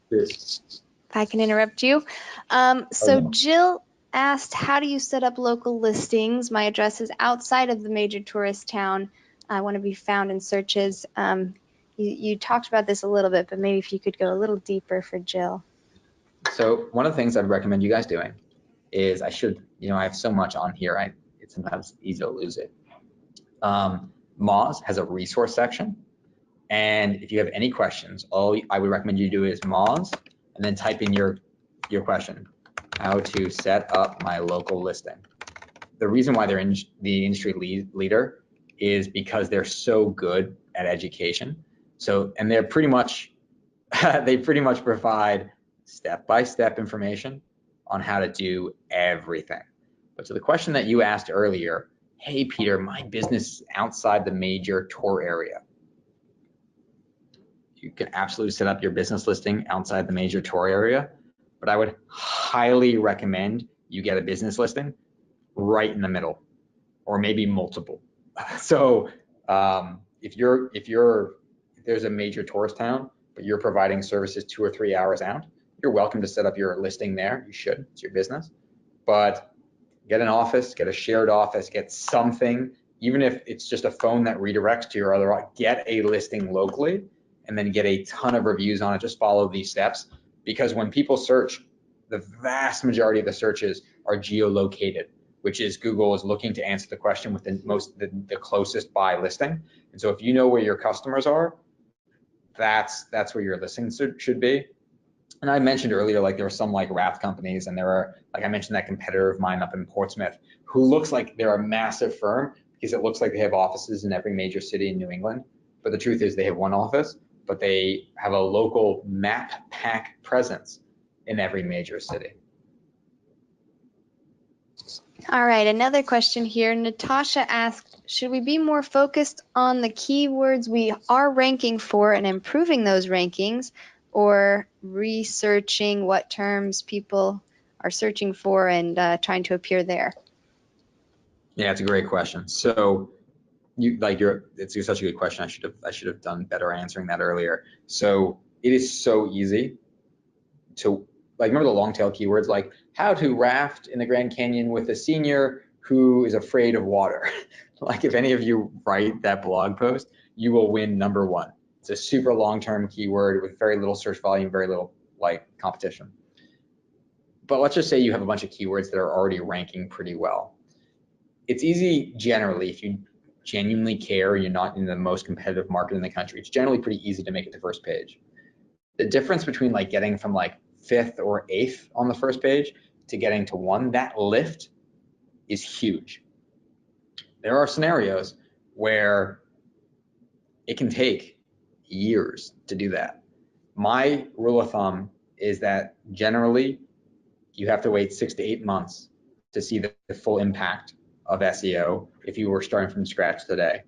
Yes. If I can interrupt you. Jill asked, how do you set up local listings? My address is outside of the major tourist town. I want to be found in searches. You talked about this a little bit, but maybe if you could go a little deeper for Jill. So one of the things I'd recommend you guys doing is I have so much on here, it's sometimes easy to lose it. Moz has a resource section. And if you have any questions, all I would recommend you do is Moz and then type in your question, how to set up my local listing. The reason why they're the industry leader is because they're so good at education. And they're pretty much, they pretty much provide step-by-step information on how to do everything. But to the question that you asked earlier, hey, Peter, my business is outside the major tour area. You can absolutely set up your business listing outside the major tour area, but I would highly recommend you get a business listing right in the middle, or maybe multiple. So if there's a major tourist town, but you're providing services 2 or 3 hours out, you're welcome to set up your listing there. You should, it's your business. But get an office, get a shared office, get something, even if it's just a phone that redirects to your other, get a listing locally, and then get a ton of reviews on it. Just follow these steps, because when people search, the vast majority of the searches are geolocated, which is Google is looking to answer the question with the closest by listing. And so if you know where your customers are, that's where your listing should be. And I mentioned earlier, there are some raft companies, and there are, I mentioned that competitor of mine up in Portsmouth, who looks like they're a massive firm because it looks like they have offices in every major city in New England. But the truth is they have one office, but they have a local map pack presence in every major city. All right, another question here. Natasha asked, should we be more focused on the keywords we are ranking for and improving those rankings, or researching what terms people are searching for and trying to appear there? Yeah, it's a great question. So it's such a good question. I should have done better answering that earlier. So it is so easy to remember the long tail keywords like how to raft in the Grand Canyon with a senior who is afraid of water. If any of you write that blog post, you will win #1. It's a super long-term keyword with very little search volume, very little competition. But let's just say you have a bunch of keywords that are already ranking pretty well. It's easy generally, if you genuinely care, you're not in the most competitive market in the country, it's generally pretty easy to make it to first page. The difference between like getting from like 5th or 8th on the first page to getting to 1, that lift is huge. There are scenarios where it can take years to do that. My rule of thumb is that generally you have to wait 6 to 8 months to see the full impact of SEO if you were starting from scratch today.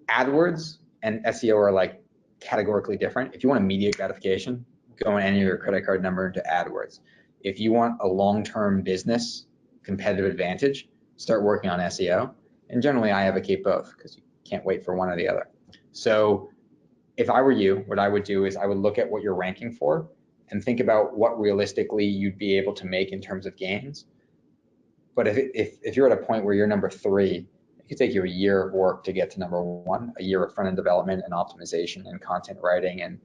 AdWords and SEO are like categorically different. If you want immediate gratification, go and enter your credit card number into AdWords. If you want a long-term business competitive advantage, start working on SEO. And generally I advocate both because you can't wait for one or the other. So if I were you, what I would do is I would look at what you're ranking for and think about what realistically you'd be able to make in terms of gains. But if you're at a point where you're number 3, it could take you a year of work to get to number 1, a year of front-end development and optimization and content writing and,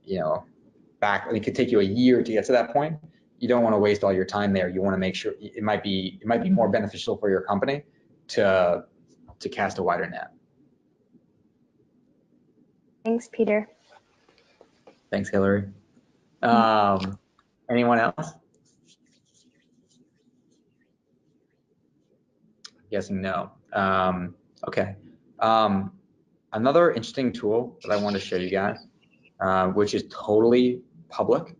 it could take you a year to get to that point. You don't want to waste all your time there. You want to make sure it might be more beneficial for your company to cast a wider net. Thanks, Peter. Thanks, Hillary. Anyone else? Guessing no. Okay. Another interesting tool that I want to show you guys, which is totally public,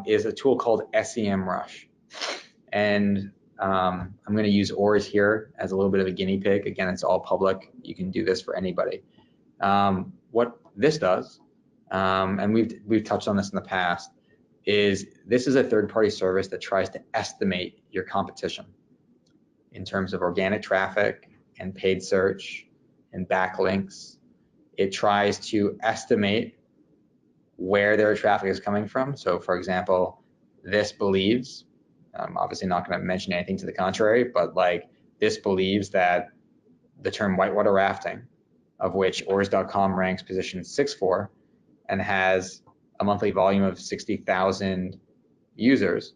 is a tool called SEMRush. And I'm going to use ORS here as a little bit of a guinea pig. Again, it's all public. You can do this for anybody. What this does, and we've touched on this in the past, is this is a third-party service that tries to estimate your competition in terms of organic traffic and paid search and backlinks. It tries to estimate where their traffic is coming from. So for example, this believes, I'm obviously not going to mention anything to the contrary, but like this believes that the term whitewater rafting, of which oars.com ranks position 6 for and has a monthly volume of 60,000 users,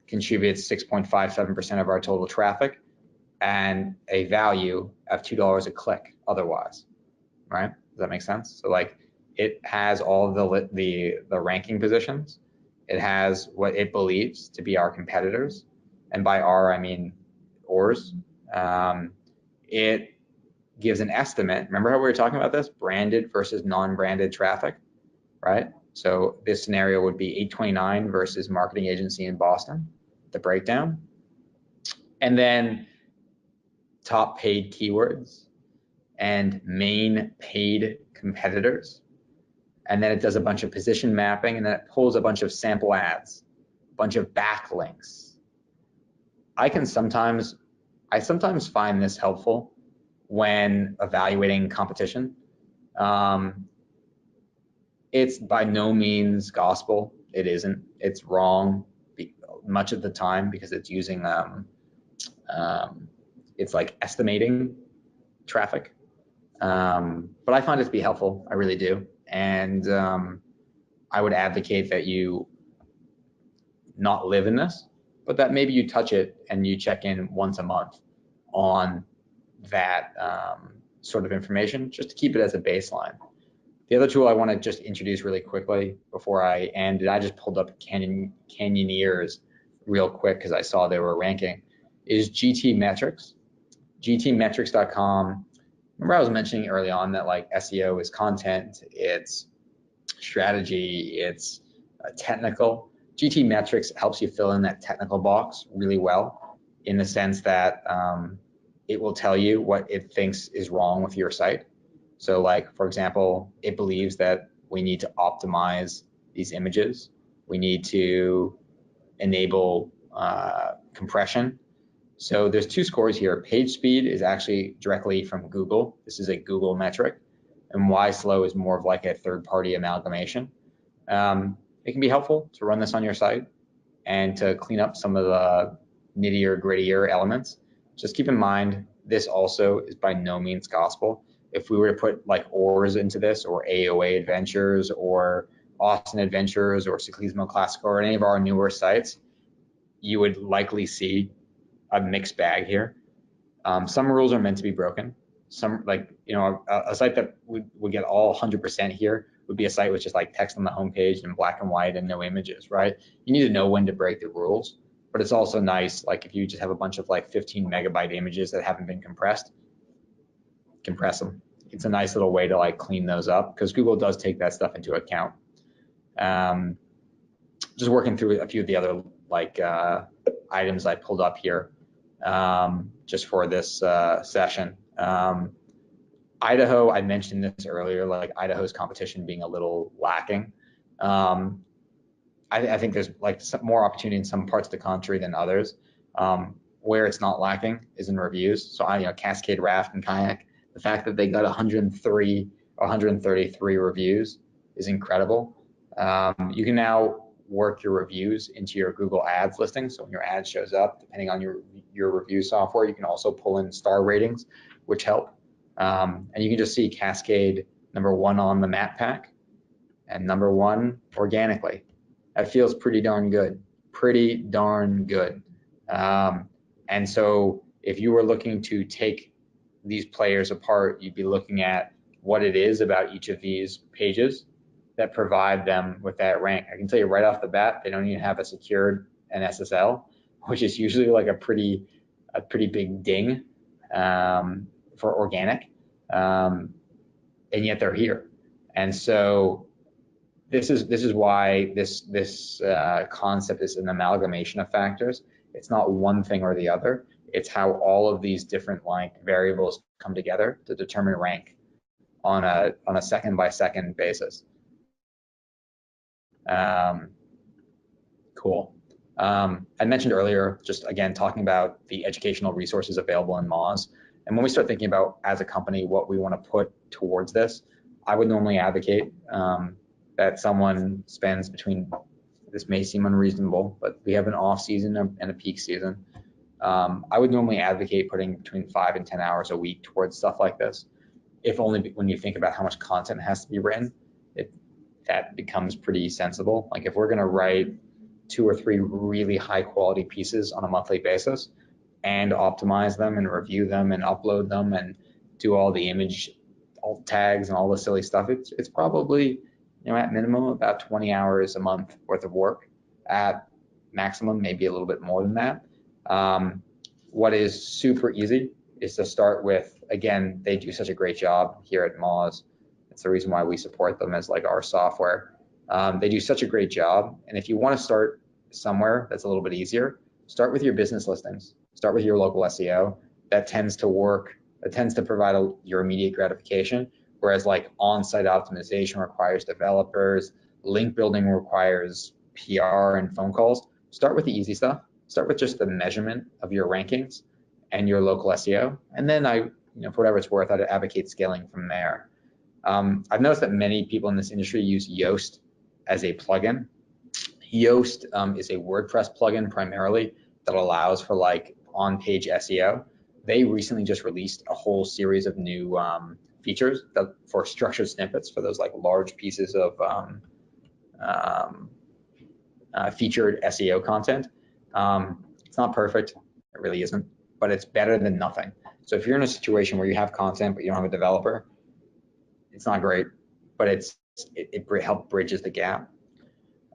contributes 6.57% of our total traffic and a value of $2 a click otherwise, right? Does that make sense? So like it has all of the ranking positions. It has what it believes to be our competitors. And by our, I mean ORS. It gives an estimate. Remember how we were talking about this? Branded versus non-branded traffic, right? So this scenario would be 829 versus marketing agency in Boston, the breakdown. And then top paid keywords and main paid competitors. And then it does a bunch of position mapping, and then it pulls a bunch of sample ads, a bunch of backlinks. I sometimes find this helpful when evaluating competition. It's by no means gospel. It isn't. It's wrong much of the time because it's using, it's like estimating traffic. But I find it to be helpful. I really do. And I would advocate that you not live in this, but that maybe you touch it and you check in once a month on that sort of information, just to keep it as a baseline. The other tool I want to just introduce really quickly before I end, and I just pulled up Canyoneers real quick because I saw they were ranking, is GTmetrix. GTmetrix.com. Remember I was mentioning early on that like SEO is content, it's strategy, it's technical. GTmetrix helps you fill in that technical box really well in the sense that it will tell you what it thinks is wrong with your site. So like, for example, it believes that we need to optimize these images. We need to enable compression. So there's 2 scores here. Page speed is actually directly from Google. This is a Google metric. And Y slow is more of like a third-party amalgamation. It can be helpful to run this on your site and to clean up some of the nittier, grittier elements. Just keep in mind, this also is by no means gospel. If we were to put like ORS into this, or AOA Adventures, or Austin Adventures, or Ciclismo Classico, or any of our newer sites, you would likely see a mixed bag here. Some rules are meant to be broken. Some, like, a site that would get all 100% here would be a site with just like text on the homepage in black and white and no images, right? You need to know when to break the rules, but it's also nice, like if you just have a bunch of like 15 megabyte images that haven't been compressed, compress them. It's a nice little way to like clean those up because Google does take that stuff into account. Just working through a few of the other like items I pulled up here just for this session. Idaho, I mentioned this earlier, like Idaho's competition being a little lacking. I think there's like some more opportunity in some parts of the country than others. Where it's not lacking is in reviews. So Cascade Raft and Kayak, the fact that they got 103 or 133 reviews is incredible. You can now work your reviews into your Google Ads listing. So when your ad shows up, depending on your review software, you can also pull in star ratings, which help. And you can just see Cascade #1 on the map pack and #1 organically. That feels pretty darn good, pretty darn good. And so if you were looking to take these players apart, you'd be looking at what it is about each of these pages that provide them with that rank. I can tell you right off the bat, they don't even have a secured an SSL, which is usually like a pretty big ding for organic, and yet they're here. And so this is why this concept is an amalgamation of factors. It's not one thing or the other. It's how all of these different like variables come together to determine rank on a second by second basis. Cool. I mentioned earlier, just again, talking about the educational resources available in Moz. And when we start thinking about, as a company, what we want to put towards this, I would normally advocate that someone spends between, this may seem unreasonable, but we have an off season and a peak season. I would normally advocate putting between 5 and 10 hours a week towards stuff like this. If only when you think about how much content has to be written, that becomes pretty sensible. Like if we're going to write 2 or 3 really high quality pieces on a monthly basis and optimize them and review them and upload them and do all the image alt tags and all the silly stuff, it's probably, at minimum about 20 hours a month worth of work. At maximum, maybe a little bit more than that. What is super easy is to start with, again, they do such a great job here at Moz. It's the reason why we support them as like our software. They do such a great job. And if you want to start somewhere that's a little bit easier, start with your business listings. Start with your local SEO. That tends to work. That tends to provide your immediate gratification. Whereas like on-site optimization requires developers, link building requires PR and phone calls. Start with the easy stuff. Start with just the measurement of your rankings and your local SEO. And then for whatever it's worth, I'd advocate scaling from there. I've noticed that many people in this industry use Yoast as a plugin. Yoast is a WordPress plugin primarily that allows for like on-page SEO. They recently just released a whole series of new features for structured snippets for those like large pieces of featured SEO content. It's not perfect, it really isn't, but it's better than nothing. So if you're in a situation where you have content but you don't have a developer, it's not great, but it helps bridges the gap.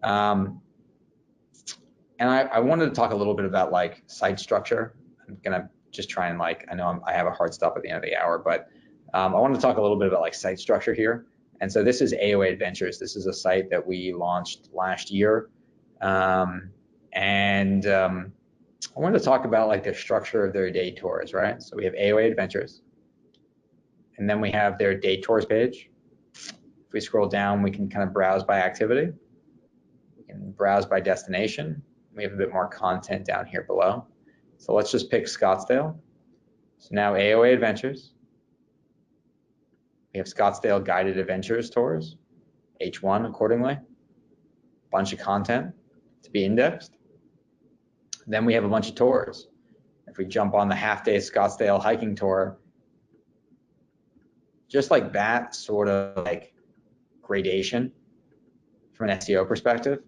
And I wanted to talk a little bit about like site structure. I'm gonna just try and I know I have a hard stop at the end of the hour, but I wanted to talk a little bit about like site structure here. And so this is AOA Adventures. This is a site that we launched last year. I wanted to talk about like the structure of their day tours, right? So we have AOA Adventures, and then we have their day tours page. If we scroll down, we can kind of browse by activity. We can browse by destination. We have a bit more content down here below. So let's just pick Scottsdale. So now AOA Adventures. We have Scottsdale Guided Adventures Tours, H1 accordingly. Bunch of content to be indexed. Then we have a bunch of tours. If we jump on the half-day Scottsdale hiking tour, just like that sort of like gradation from an SEO perspective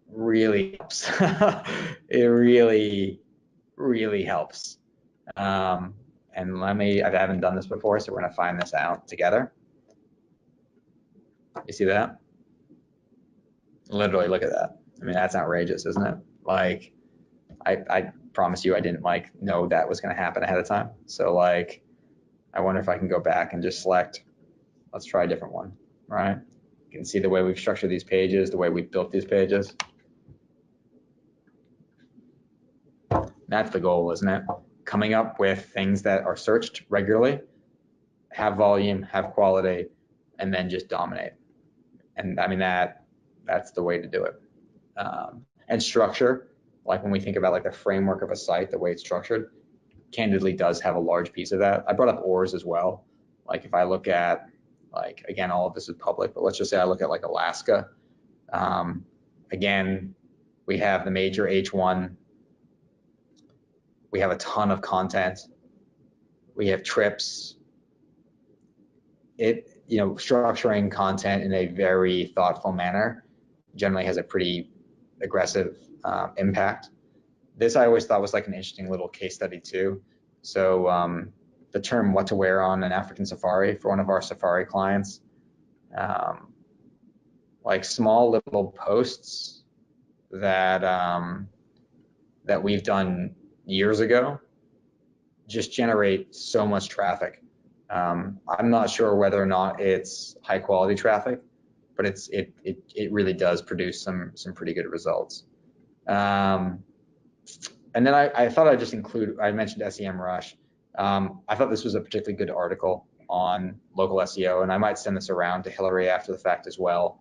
really helps. It really, really helps. And I haven't done this before, so we're gonna find this out together. You see that? Literally, look at that. I mean, that's outrageous, isn't it? Like, I promise you, I didn't like know that was going to happen ahead of time. So like, I wonder if I can go back and just select, let's try a different one, right? You can see the way we've structured these pages, the way we've built these pages. That's the goal, isn't it? Coming up with things that are searched regularly, have volume, have quality, and then just dominate. And I mean, that's the way to do it. And structure, like when we think about like the framework of a site, the way it's structured, candidly does have a large piece of that. I brought up ORs as well. Like if I look at, like, again, all of this is public, but let's just say I look at like Alaska. Again, we have the major H1. We have a ton of content. We have trips. Structuring content in a very thoughtful manner generally has a pretty aggressive impact. This I always thought was like an interesting little case study too. So the term "what to wear on an African safari" for one of our safari clients, like small little posts that that we've done years ago, just generate so much traffic. I'm not sure whether or not it's high quality traffic, but it really does produce some pretty good results. And then I thought I'd just include, I mentioned SEMRush. I thought this was a particularly good article on local SEO, and I might send this around to Hillary after the fact as well.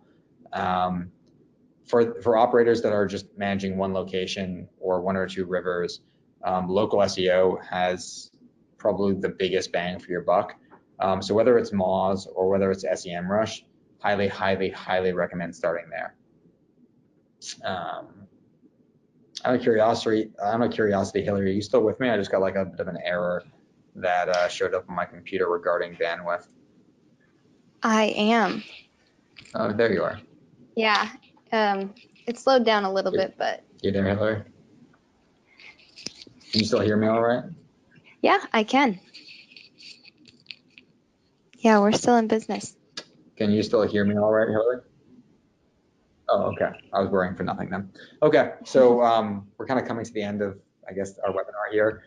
For operators that are just managing one location or one or two rivers, local SEO has probably the biggest bang for your buck. So whether it's Moz or whether it's SEMrush, highly, highly, highly recommend starting there. Out of curiosity, Hillary, are you still with me? I just got like a bit of an error that showed up on my computer regarding bandwidth. I am. Oh, there you are. Yeah, it slowed down a little bit, but. You there, Hillary? Can you still hear me all right? Yeah, I can. Yeah, we're still in business. Can you still hear me all right, Hillary? Oh, okay. I was worrying for nothing then. Okay, so we're kind of coming to the end of, I guess, our webinar here.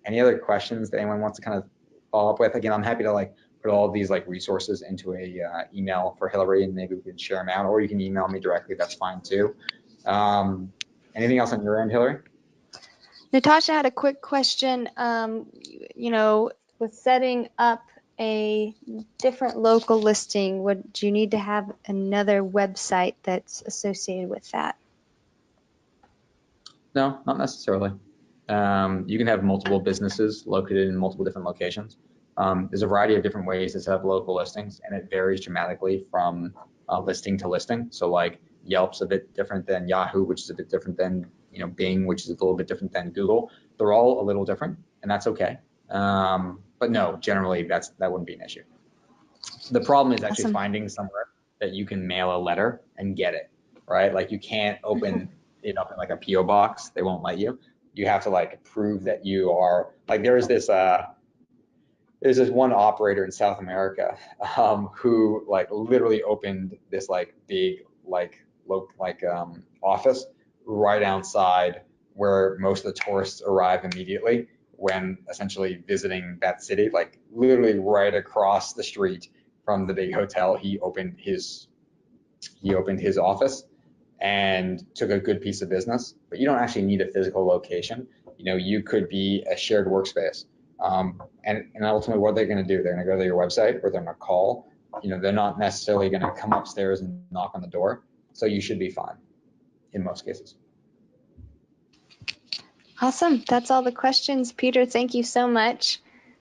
Any other questions that anyone wants to kind of follow up with? Again, I'm happy to like put all of these like resources into a email for Hillary, and maybe we can share them out, or you can email me directly. That's fine too. Anything else on your end, Hillary? Natasha had a quick question. With setting up a different local listing, would you need to have another website that's associated with that? No, not necessarily. You can have multiple businesses located in multiple different locations. There's a variety of different ways to set up local listings, and it varies dramatically from listing to listing. So like Yelp's a bit different than Yahoo, which is a bit different than Bing, which is a little bit different than Google. They're all a little different, and that's okay. But no, generally that wouldn't be an issue. The problem is actually finding somewhere that you can mail a letter and get it, right? Like you can't open it up in like a PO box. They won't let you. You have to like prove that you are like, there's this one operator in South America who like literally opened this like big office right outside where most of the tourists arrive immediately when essentially visiting that city, like literally right across the street from the big hotel. He opened his office and took a good piece of business. But you don't actually need a physical location. You could be a shared workspace. And ultimately what they're going to do, they're going to go to your website or they're going to call. They're not necessarily going to come upstairs and knock on the door. So you should be fine in most cases. Awesome. That's all the questions. Peter, thank you so much.